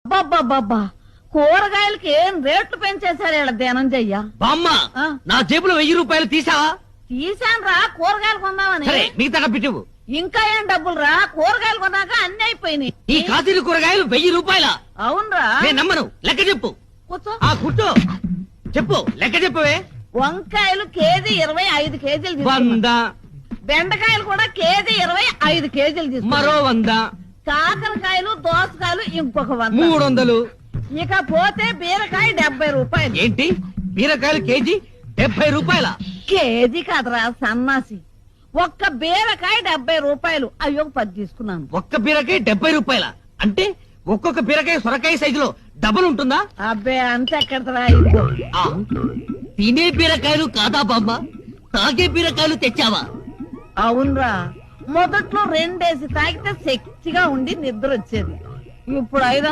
అబ్బబ్బబ్బబ్బా కూరగాయలకి ఏం రేట్లు పెంచేశారు ఇలా ధనంజయ్య. బామ్మ నా జేబులో 1000 రూపాయలు తీసావా? తీసాను రా కూరగాయలు కొందామని. సరే మిగతా డబ్బిటివు. ఇంకా ఏం డబ్బులు రా, కూరగాయలు కొన్నాక అన్ని అయిపోయినాయి. ఈ కాశీలు కూరగాయలు 1000 రూపాయల? అవునరా. నేను నమ్మను, లెక్క చెప్పు. కూర్చో. కూర్చో చెప్పు, లెక్క చెప్పవే. వంకాయలు కేజీ 25 కేజీలు తీసుకున్నా. 100. బెండకాయలు కూడా కేజీ 25 కేజీలు తీసుకున్నా. మరో 100. కాకరకాయలు దోసకాయలు ఇంకొక 100. 300. ఇక పోతే బీరకాయ 70 రూపాయలు. ఏంటి బీరకాయలు కేజీ 70 రూపాయల? కేజీ కాదురా సన్నాసి, ఒక్క బీరకాయ 70 రూపాయలు. అయ్యో 10 తీసుకున్నాను. ఒక్క బీరకాయ 70 రూపాయల అంటే ఒక్కొక్క బీరకాయ సొరకాయ సైజులో డబల్ ఉంటుందా? అబ్బే అంతెక్కడరా. తినే బీరకాయలు కాదా బామ్మ, తాగే బీరకాయలు తెచ్చావా? అవునరా, మొదట్లో 2 తాగితే శక్తిగా ఉండి నిద్ర వచ్చేది. ఇప్పుడు 5